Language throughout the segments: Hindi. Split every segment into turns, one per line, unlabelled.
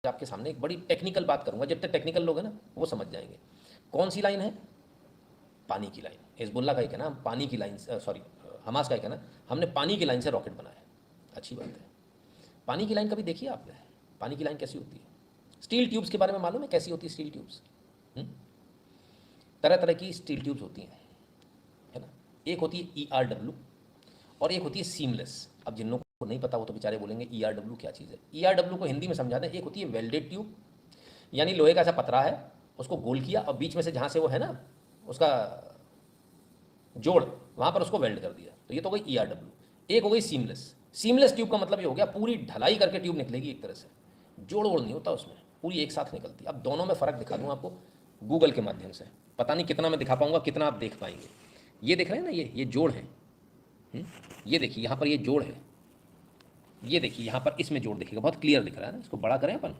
आपके सामने एक बड़ी टेक्निकल बात करूंगा, जब तक टेक्निकल लोग हैं ना वो समझ जाएंगे। कौन सी लाइन है? पानी की लाइन। हिजबुल्लाह का ही कहना, हम पानी की लाइन, सॉरी हमास का ही कहना, हमने पानी की लाइन से रॉकेट बनाया। अच्छी बात है। पानी की लाइन कभी देखी है आपने? पानी की लाइन कैसी होती है? स्टील ट्यूब्स के बारे में मालूम है कैसी होती है स्टील ट्यूब्स? तरह तरह की स्टील ट्यूब्स होती हैं, है ना। एक होती है ERW और एक होती है सीमलेस। अब जिन लोगों को नहीं पता वो तो बेचारे बोलेंगे ERW क्या चीज़ है। ERW को हिंदी में समझा दें, एक होती है वेल्डेड ट्यूब, यानी लोहे का ऐसा पतरा है, उसको गोल किया और बीच में से जहाँ से वो है ना उसका जोड़, वहाँ पर उसको वेल्ड कर दिया, तो ये तो गई ERW। एक हो गई सीमलेस। सीमलेस ट्यूब का मतलब ये हो गया पूरी ढलाई करके ट्यूब निकलेगी एक तरह से, जोड़ वोड़ नहीं होता उसमें, पूरी एक साथ निकलती। अब दोनों में फ़र्क दिखा दूँ आपको गूगल के माध्यम से, पता नहीं कितना मैं दिखा पाऊँगा, कितना आप देख पाएंगे। ये देख रहे हैं ना, ये जोड़ है। ये देखिए यहाँ पर ये जोड़ है, ये देखिए यहाँ पर इसमें जोड़ दिखेगा, बहुत क्लियर दिख रहा है ना। इसको बड़ा करें अपन,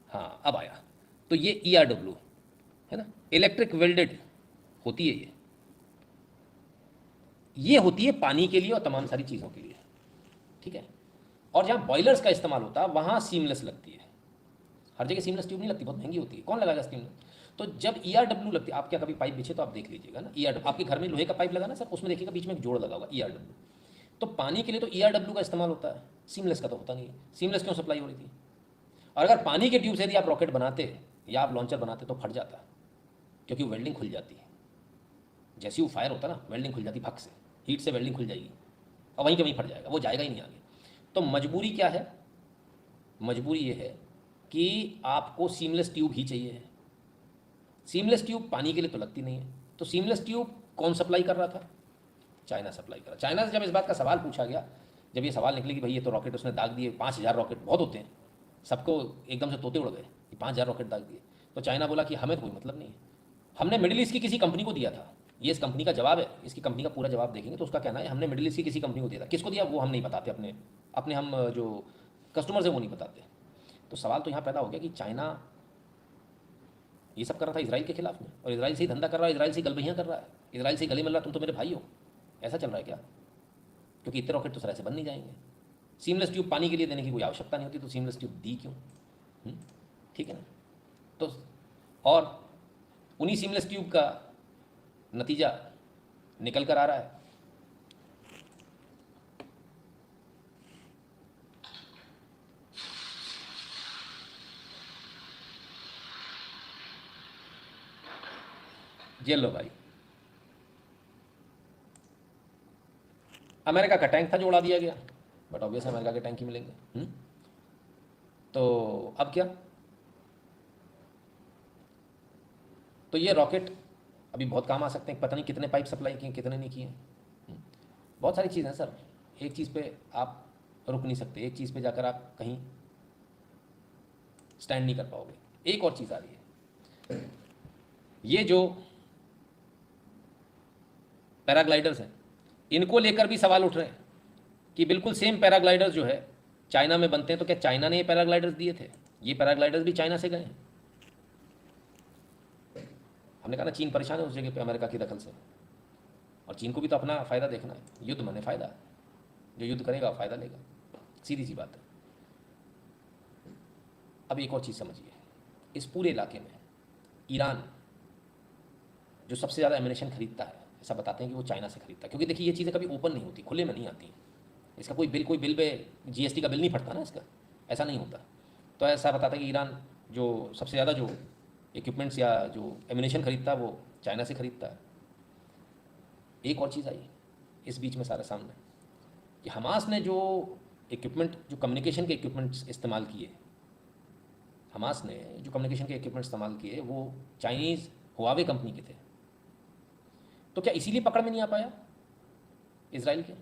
हाँ अब आया। तो ये ERW है ना, इलेक्ट्रिक वेल्डेड होती है ये होती है पानी के लिए और तमाम सारी चीज़ों के लिए, ठीक है। और जहाँ बॉयलर्स का इस्तेमाल होता है वहाँ सीमलेस लगती है। हर जगह सीमलेस ट्यूब नहीं लगती, बहुत महंगी होती है, कौन लगाएगा सीमलेस? तो जब ERW लगती है, आप क्या कभी पाइप बिछे तो आप देख लीजिएगा ना, ERW आपके घर में लोहे का पाइप लगा ना सर, उसमें देखिएगा बीच में एक जोड़ लगा होगा ERW। तो पानी के लिए तो ERW का इस्तेमाल होता है, सीमलेस का तो होता नहीं है। सीमलेस क्यों सप्लाई हो रही थी? और अगर पानी के ट्यूब से यदि आप रॉकेट बनाते या आप लॉन्चर बनाते तो फट जाता, क्योंकि वेल्डिंग खुल जाती है। जैसे ही वो फायर होता ना, वेल्डिंग खुल जाती भक से, हीट से वेल्डिंग खुल जाएगी और वहीं के वहीं फट जाएगा, वो जाएगा ही नहीं आगे। तो मजबूरी क्या है? मजबूरी ये है कि आपको सीमलेस ट्यूब ही चाहिए है। सीमलेस ट्यूब पानी के लिए तो लगती नहीं है, तो सीमलेस ट्यूब कौन सप्लाई कर रहा था? चाइना सप्लाई कर रहा। चाइना से जब इस बात का सवाल पूछा गया, जब ये सवाल निकले कि भाई ये तो रॉकेट उसने दाग दिए, 5,000 रॉकेट बहुत होते हैं, सबको एकदम से तोते उड़ गए कि 5,000 रॉकेट दाग दिए, तो चाइना बोला कि हमें कोई मतलब नहीं है, हमने मिडिल ईस्ट की किसी कंपनी को दिया था। ये इस कंपनी का जवाब है, इसकी कंपनी का पूरा जवाब देखेंगे तो उसका कहना है हमने मिडिल ईस्ट की किसी कंपनी को दिया था। किसको दिया वो हम नहीं बताते, अपने अपने हम जो कस्टमर्स हैं वो नहीं बताते। तो सवाल तो यहाँ पैदा हो गया कि चाइना ये सब कर रहा था इसराइल के खिलाफ में, और इसराइल से ही धंधा कर रहा है, इसराइल से गलबहियाँ कर रहा है, इसराइल से गले मिल रहा, तुम तो मेरे भाई हो। ऐसा चल रहा है क्या? क्योंकि इतने रॉकेट तो सर ऐसे बन नहीं जाएंगे। सीमलेस ट्यूब पानी के लिए देने की कोई आवश्यकता नहीं होती, तो सीमलेस ट्यूब दी क्यों? ठीक है ना। तो और उन्हीं सीमलेस ट्यूब का नतीजा निकल कर आ रहा है। जेल लो भाई, अमेरिका का टैंक था जो उड़ा दिया गया, बट ऑब्वियस अमेरिका के टैंक ही मिलेंगे। तो अब क्या? तो ये रॉकेट अभी बहुत काम आ सकते हैं, पता नहीं कितने पाइप सप्लाई किए कितने नहीं किए। बहुत सारी चीज़ें हैं सर, एक चीज़ पे आप रुक नहीं सकते, एक चीज़ पे जाकर आप कहीं स्टैंड नहीं कर पाओगे। एक और चीज़ आ रही है, ये जो पैराग्लाइडर्स हैं इनको लेकर भी सवाल उठ रहे हैं कि बिल्कुल सेम पैराग्लाइडर्स जो है चाइना में बनते हैं, तो क्या चाइना ने ये पैराग्लाइडर्स दिए थे? ये पैराग्लाइडर्स भी चाइना से गए हैं। हमने कहा ना चीन परेशान है उस जगह पे अमेरिका की दखल से, और चीन को भी तो अपना फ़ायदा देखना है, युद्ध माने फ़ायदा, जो युद्ध करेगा फ़ायदा लेगा, सीधी सी बात है। अब एक और चीज़ समझिए, इस पूरे इलाके में ईरान जो सबसे ज़्यादा एमिनेशन खरीदता है, ऐसा बताते हैं कि वो चाइना से खरीदता है, क्योंकि देखिए ये चीज़ें कभी ओपन नहीं होती, खुले में नहीं आती, इसका कोई बिल पे GST का बिल नहीं फटता ना इसका, ऐसा नहीं होता। तो ऐसा बताता है कि ईरान जो सबसे ज़्यादा जो इक्विपमेंट्स या जो एमिनेशन खरीदता है वो चाइना से खरीदता है। एक और चीज़ आई इस बीच में सारे सामने, कि हमास ने जो इक्विपमेंट, जो कम्युनिकेशन के इक्विपमेंट्स इस्तेमाल किए, हमास ने जो कम्युनिकेशन के इक्विपमेंट इस्तेमाल किए वो चाइनीज़ हुआवे कंपनी के थे। तो क्या इसीलिए पकड़ में नहीं आ पाया इसराइल के,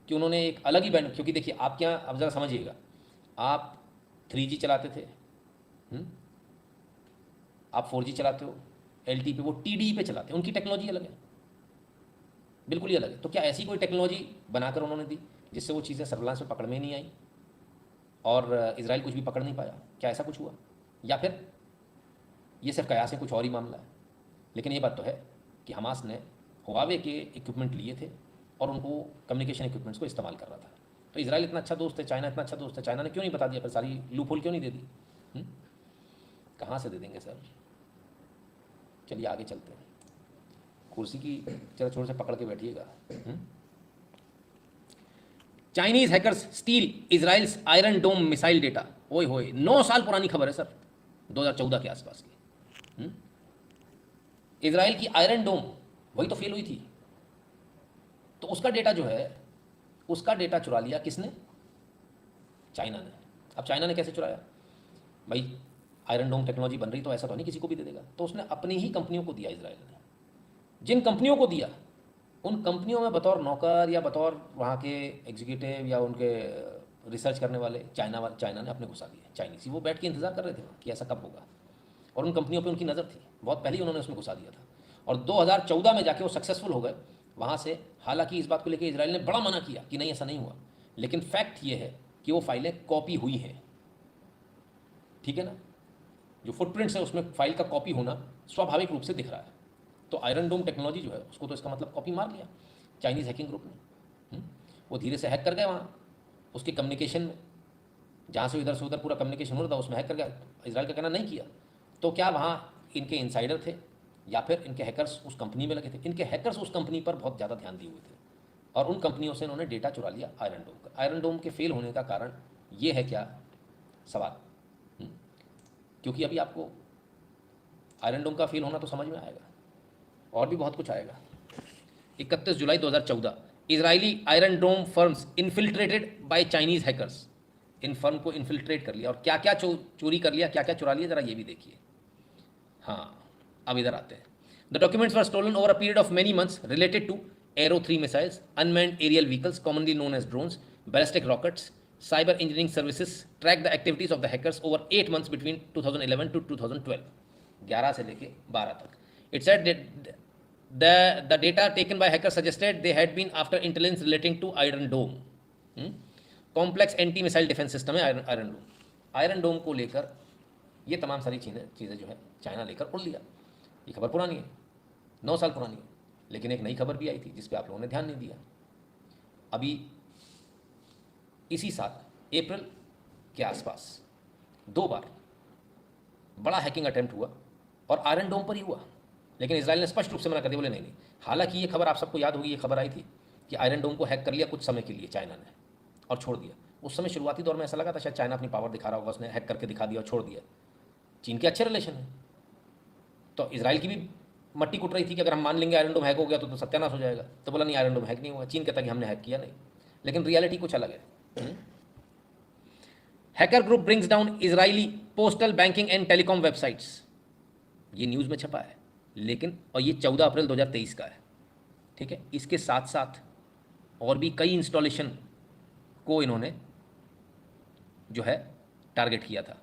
कि उन्होंने एक अलग ही बैंड, क्योंकि देखिए आप क्या, अब ज़रा समझिएगा, आप 3G चलाते थे, आप 4G चलाते हो LTE पे, वो TDE पे चलाते हैं, उनकी टेक्नोलॉजी अलग है, बिल्कुल ही अलग है। तो क्या ऐसी कोई टेक्नोलॉजी बनाकर उन्होंने दी जिससे वो चीज़ें सर्विलांस में पकड़ में नहीं आई और इसराइल कुछ भी पकड़ नहीं पाया? क्या ऐसा कुछ हुआ? या फिर ये सिर्फ कयास है, कुछ और ही मामला है? लेकिन ये बात तो है कि हमास ने हुआवे के इक्विपमेंट लिए थे और उनको कम्युनिकेशन इक्विपमेंट्स को इस्तेमाल कर रहा था। तो इसराइल इतना अच्छा दोस्त है, चाइना इतना अच्छा दोस्त है, चाइना ने क्यों नहीं बता दिया फिर, सारी लूप होल क्यों नहीं दे दी? कहाँ से दे देंगे सर? चलिए आगे चलते हैं, कुर्सी की चलो छोर से पकड़ के बैठिएगा। Chinese hackers steal Israel's iron dome missile data. ओए होए, 9 साल पुरानी खबर है सर, 2014 के आसपास की। इजराइल की आयरन डोम वही तो फेल हुई थी, तो उसका डेटा जो है, उसका डेटा चुरा लिया किसने? चाइना ने। अब चाइना ने कैसे चुराया भाई? आयरन डोम टेक्नोलॉजी बन रही तो ऐसा तो नहीं किसी को भी दे देगा, तो उसने अपनी ही कंपनियों को दिया इजराइल ने। जिन कंपनियों को दिया, उन कंपनियों में बतौर नौकर या बतौर वहाँ के एग्जीक्यूटिव या उनके रिसर्च करने वाले चाइना ने अपने घुसा दिए। चाइनीज वो बैठ के इंतजार कर रहे थे कि ऐसा कब होगा, और उन कंपनियों पे उनकी नज़र थी, बहुत पहले ही उन्होंने उसमें घुसा दिया था। और 2014 में जाके वो सक्सेसफुल हो गए वहाँ से। हालांकि इस बात को लेकर इजराइल ने बड़ा मना किया कि नहीं ऐसा नहीं हुआ, लेकिन फैक्ट ये है कि वो फाइलें कॉपी हुई हैं, ठीक है ना? जो फुटप्रिंट्स है उसमें फाइल का कॉपी होना स्वाभाविक रूप से दिख रहा है। तो आयरन डोम टेक्नोलॉजी जो है उसको तो इसका मतलब कॉपी मार लिया चाइनीज़ हैकिंग ग्रुप ने। वो धीरे से हैक कर गए वहाँ उसके कम्युनिकेशन में, जहाँ से इधर से उधर पूरा कम्युनिकेशन हो रहा था उसमें हैक कर गया। इजराइल का कहना नहीं किया, तो क्या वहाँ इनके इंसाइडर थे या फिर इनके हैकर्स उस कंपनी में लगे थे? इनके हैकर्स उस कंपनी पर बहुत ज़्यादा ध्यान दिए हुए थे, और उन कंपनियों से इन्होंने डेटा चुरा लिया आयरन डोम का। आयरन डोम के फेल होने का कारण ये है क्या? सवाल। क्योंकि अभी आपको आयरन डोम का फेल होना तो समझ में आएगा, और भी बहुत कुछ आएगा। 31 July 2014, Israeli iron dome firms infiltrated by Chinese hackers. इन फर्म को इन्फिल्ट्रेट कर लिया, और क्या क्या चोरी कर लिया, क्या क्या चुरा लिया, जरा ये भी देखिए। हाँ, अब इधर आते हैं। The documents were stolen over a period of many months related to Arrow 3 missiles, unmanned aerial vehicles commonly known as drones, ballistic rockets, cyber engineering services track the activities of the hackers over 8 months between 2011 to 2012, 11 से लेके 12 तक। It said the data taken by hackers suggested they had been after intelligence relating to Iron Dome, complex anti missile defence system है आयरन डोम। आयरन डोम को लेकर ये तमाम सारी चीज़ें जो है चाइना लेकर उड़ लिया। ये खबर पुरानी है, 9 साल पुरानी है, लेकिन एक नई खबर भी आई थी जिस पे आप लोगों ने ध्यान नहीं दिया। अभी इसी साल अप्रैल के आसपास 2 बार बड़ा हैकिंग अटेम्प्ट हुआ, और आयरन डोम पर ही हुआ, लेकिन इजराइल ने स्पष्ट रूप से मना कर दिया, बोले नहीं। हालांकि ये खबर आप सबको याद होगी, ये खबर आई थी कि आयरन डोम को हैक कर लिया कुछ समय के लिए चाइना ने और छोड़ दिया। उस समय शुरुआती दौर में ऐसा लगा था शायद चाइना अपनी पावर दिखा रहा होगा, उसने हैक करके दिखा दिया और छोड़ दिया। चीन के अच्छे रिलेशन है, तो इजराइल की भी मट्टी कुट रही थी कि अगर हम मान लेंगे आयरन डोम हैक हो गया तो सत्यानाश हो जाएगा। तो बोला नहीं, आयरन डोम हैक नहीं हुआ। चीन कहता कि हमने हैक किया नहीं, लेकिन रियलिटी कुछ अलग है। Hacker group brings down Israeli postal banking and telecom websites, ये न्यूज़ में छपा है, लेकिन और ये 14 अप्रैल 2023 का है, ठीक है। इसके साथ साथ और भी कई इंस्टॉलेशन को इन्होंने जो है टारगेट किया था।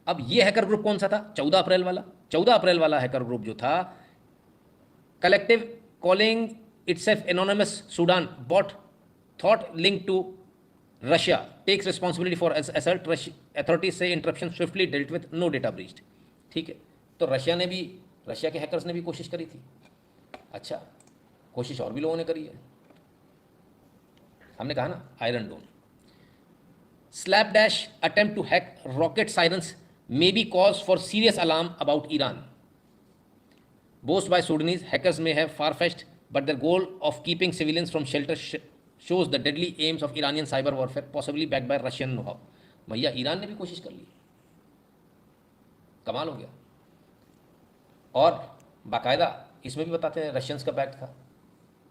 अब ये हैकर ग्रुप कौन सा था? 14 अप्रैल वाला। 14 अप्रैल वाला हैकर ग्रुप जो था, collective calling itself anonymous Sudan but thought linked to Russia takes responsibility for assault, authorities से interruption swiftly dealt with no data breached, ठीक है। तो रशिया के हैकर्स ने भी कोशिश करी थी। अच्छा, कोशिश और भी लोगों ने करी है। हमने कहा ना iron dome. Slapdash attempt to hack rocket sirens may be cause for serious alarm about Iran. Boast by Sudanese hackers may have far-fetched, but their goal of keeping civilians from shelter shows the deadly aims of Iranian cyber warfare, possibly backed by Russian know-how। भैया ईरान ने भी कोशिश कर ली, कमाल हो गया। और बाकायदा इसमें भी बताते हैं रशियंस का बैक था,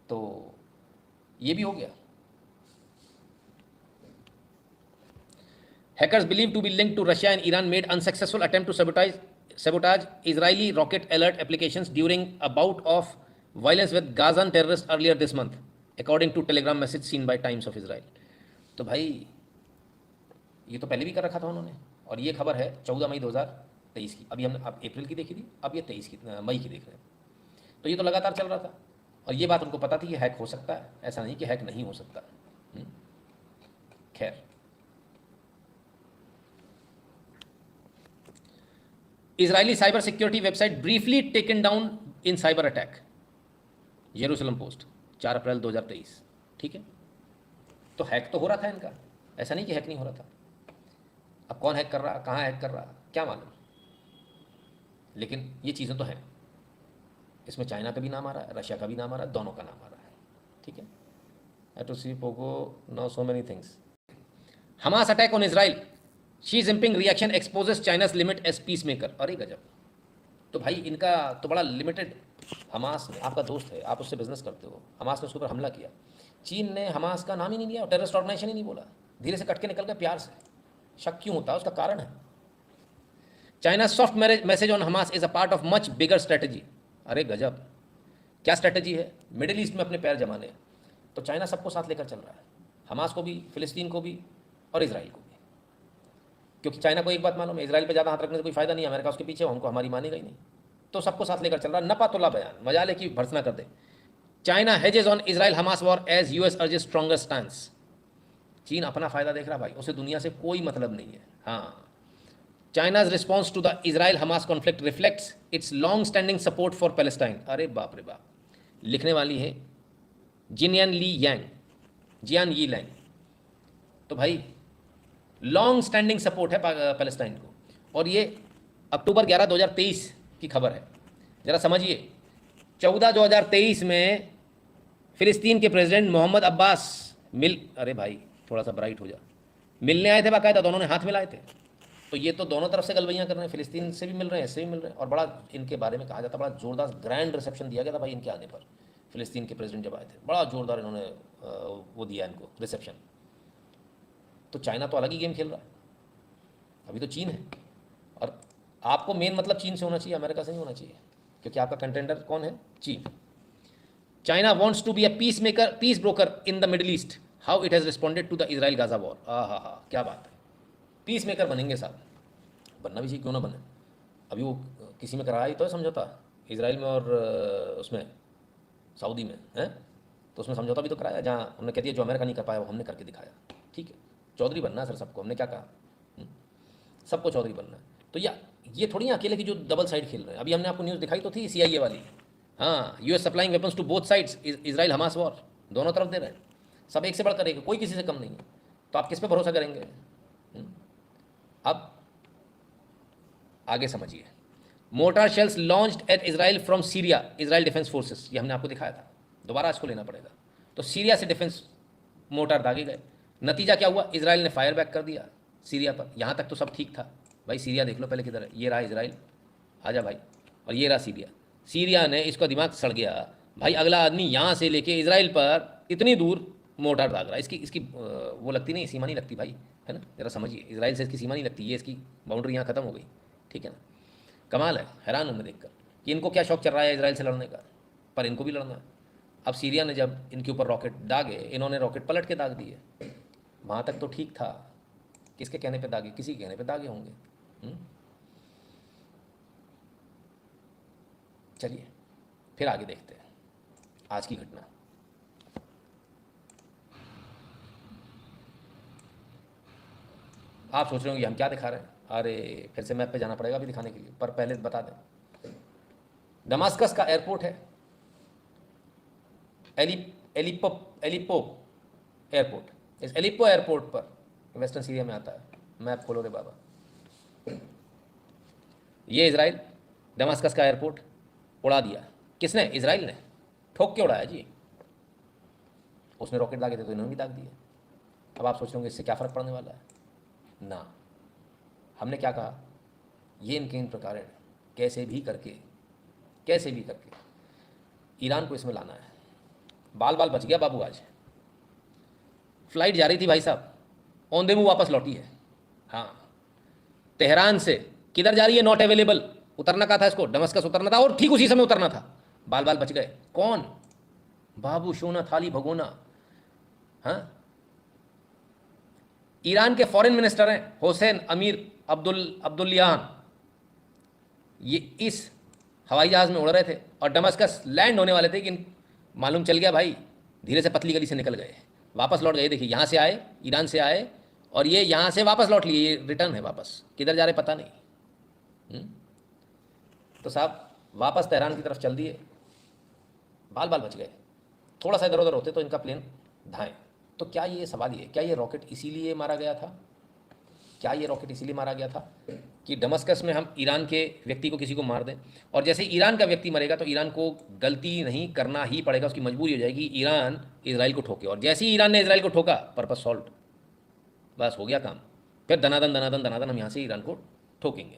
तो ये भी हो गया। Hackers believed to be linked to Russia and Iran made unsuccessful attempt to sabotage Israeli rocket alert applications during a bout of violence with Gazan terrorists earlier this month, according to telegram message seen by Times of Israel। तो भाई ये तो पहले भी कर रखा था उन्होंने, और ये खबर है 14 मई 2023 की। अभी हमने अब अप्रैल की देखी थी, अब ये 23 की मई की देख रहे हैं। तो ये तो लगातार चल रहा था, और ये बात उनको पता थी कि हैक हो सकता है, ऐसा नहीं कि हैक नहीं हो सकता। खैर, Israeli cyber security website briefly taken down in cyber attack, Jerusalem post 4 अप्रैल 2023, ठीक है। तो हैक तो हो रहा था इनका, ऐसा नहीं कि हैक नहीं हो रहा था। अब कौन हैक कर रहा, कहाँ हैक कर रहा, क्या मालूम। लेकिन ये चीज़ें तो हैं, इसमें चाइना का भी नाम आ रहा है, रशिया का भी नाम आ रहा है, दोनों का नाम आ रहा है, ठीक है। टू सी पोको know so many things. Hamas attack on Israel, Xi Jinping reaction exposes China's limit as peace maker. अरे गजब, तो भाई इनका तो बड़ा लिमिटेड। हमास ने, आपका दोस्त है, आप उससे बिजनेस करते हो, हमास ने उसके ऊपर हमला किया, चीन ने हमास का नाम ही नहीं लिया, टेररिस्ट ऑर्गेनाइजेशन ही नहीं बोला, धीरे से कट के निकल गए प्यार से। शक क्यों होता है, उसका कारण है। China soft message on Hamas is a part of much bigger strategy. अरे गजब, क्या स्ट्रेटेजी है? मिडिल ईस्ट में अपने पैर जमाने। तो चाइना सबको साथ लेकर चल रहा है, हमास को भी, फिलिस्तीन को भी और इसराइल को भी। क्योंकि चाइना को एक बात मालूम है, इसराइल पे ज़्यादा हाथ रखने से कोई फायदा नहीं है, अमेरिका उसके पीछे है, उनको हमारी मानेगा ही नहीं। तो सबको साथ लेकर चल रहा है, नपातुल्ला बयान, मजाले की भर्सना कर दे। China hedges on Israel Hamas war as US urges stronger stance. चीन अपना फायदा देख रहा भाई, उसे दुनिया से कोई मतलब नहीं है। हाँ, China's response to the Israel Hamas conflict reflects its long standing support for Palestine. अरे बाप रे बाप, लिखने वाली है जिनियन ली यांग, जियान यी लैंग। तो भाई लॉन्ग स्टैंडिंग सपोर्ट है पैलेस्टाइन को, और ये अक्टूबर 11 2023 की खबर है। ज़रा समझिए, 14 2023 में फिलिस्तीन के प्रेसिडेंट मोहम्मद अब्बास अरे भाई थोड़ा सा ब्राइट हो जा, मिलने आए थे बाकायदा, दोनों ने हाथ मिलाए थे। तो ये तो दोनों तरफ से गलबैयाँ कर रहे हैं, फिलिस्तीन से भी मिल रहे हैं, इससे भी मिल रहे हैं, और बड़ा इनके बारे में कहा जाता है, बड़ा जोरदार ग्रैंड रिसेप्शन दिया गया था भाई इनके आने पर। फिलिस्तीन के प्रेसिडेंट जब आए थे, बड़ा जोरदार इन्होंने वो दिया इनको रिसेप्शन। तो चाइना तो अलग ही गेम खेल रहा है, अभी तो चीन है, और आपको मेन मतलब चीन से होना चाहिए, अमेरिका से नहीं होना चाहिए, क्योंकि आपका कंटेंडर कौन है? चीन। China wants to be a peace maker, peace broker in the Middle East, how it has responded to the Israel Gaza war. हाँ, क्या बात है, पीस मेकर बनेंगे साहब, बनना भी चाहिए, क्यों ना बने। अभी वो किसी में कराया ही तो है समझौता, इसराइल में और उसमें सऊदी में है, तो उसमें समझौता भी तो कराया, जहाँ हमने कह दिया जो अमेरिका नहीं कर पाया वो हमने करके दिखाया। ठीक है, चौधरी बनना है सर सबको, हमने क्या कहा, सबको चौधरी बनना है। तो ये थोड़ी है अकेले की जो डबल साइड खेल रहे हैं। अभी हमने आपको न्यूज़ दिखाई तो थी CIA वाली, हाँ, US supplying weapons to both sides, Israel Hamas war, दोनों तरफ दे रहे हैं, सब एक से बढ़कर एक, कोई किसी से कम नहीं है। तो आप किस पे भरोसा करेंगे? अब आगे समझिए, mortar shells launched at Israel from Syria, Israel defence forces, ये हमने आपको दिखाया था, दोबारा इसको लेना पड़ेगा। तो सीरिया से डिफेंस मोर्टार दागे गए, नतीजा क्या हुआ? इसराइल ने फायर बैक कर दिया सीरिया पर। यहाँ तक तो सब ठीक था भाई, सीरिया देख लो पहले किधर है, ये रहा इसराइल, आजा भाई, और ये रहा सीरिया। सीरिया ने, इसका दिमाग सड़ गया भाई, अगला आदमी यहाँ से लेके इसराइल पर इतनी दूर मोर्टार दाग रहा है, इसकी वो लगती नहीं, सीमा नहीं लगती भाई, है ना, जरा समझिए, इसराइल से इसकी सीमा नहीं लगती, ये इसकी बाउंड्री यहाँ खत्म हो गई, ठीक है ना। कमाल है, हैरान हूँ मैं देखकर कि इनको क्या शौक चल रहा है इसराइल से लड़ने का, पर इनको भी लड़ना है। अब सीरिया ने जब इनके ऊपर रॉकेट दागे, इन्होंने रॉकेट पलट के दाग दिए। वहाँ तक तो ठीक था, किसके कहने पे दागे? किसी के कहने पे दागे होंगे। चलिए फिर आगे देखते हैं आज की घटना। आप सोच रहे होंगे हम क्या दिखा रहे हैं, अरे फिर से मैप पे जाना पड़ेगा अभी दिखाने के लिए, पर पहले बता दें, दमास्कस का एयरपोर्ट है एलिपो एयरपोर्ट। इस एलिपो एयरपोर्ट पर, वेस्टर्न सीरिया में आता है, मैप खोलो रे बाबा, ये इजराइल दमास्कस का एयरपोर्ट उड़ा दिया। किसने? इजराइल ने ठोक के उड़ाया जी, उसने रॉकेट दागे थे तो इन्होंने भी दाग दिए। अब आप सोच रहे होंगे इससे क्या फ़र्क पड़ने वाला है ना। हमने क्या कहा, ये इनके इन प्रकार है, कैसे भी करके ईरान को इसमें लाना है। बाल बच गया बाबू, आज फ्लाइट जा रही थी भाई साहब, ऑन द मूव वापस लौटी है। हाँ, तेहरान से किधर जा रही है? नॉट अवेलेबल, उतरना कहा था इसको, दमस्कस उतरना था और ठीक उसी समय उतरना था, बाल बच गए। कौन? बाबू सोना थाली भगोना। हाँ, ईरान के फॉरेन मिनिस्टर हैं हुसैन अमीर अब्दुल्लाहियान, ये इस हवाई जहाज़ में उड़ रहे थे और दमस्कस लैंड होने वाले थे कि मालूम चल गया भाई, धीरे से पतली गली से निकल गए, वापस लौट गए। देखिए यहाँ से आए, ईरान से आए, और ये यहाँ से वापस लौट लिए, ये रिटर्न है वापस, किधर जा रहे पता नहीं। तो साहब वापस तेहरान की तरफ चल दिए, बाल बच गए। थोड़ा सा इधर उधर होते तो इनका प्लेन धाएँ। तो क्या ये सवाल, ये क्या ये रॉकेट इसीलिए मारा गया था? क्या ये रॉकेट इसीलिए मारा गया था कि दमस्कस में हम ईरान के व्यक्ति को किसी को मार दें, और जैसे ईरान का व्यक्ति मरेगा तो ईरान को गलती नहीं करना ही पड़ेगा, उसकी मजबूरी हो जाएगी, ईरान इजराइल को ठोके, और जैसे ही ईरान ने इजराइल को ठोका पर्पस सॉल्व, बस हो गया काम। फिर दनादन दनादन दनादन हम यहाँ से ईरान को ठोकेंगे।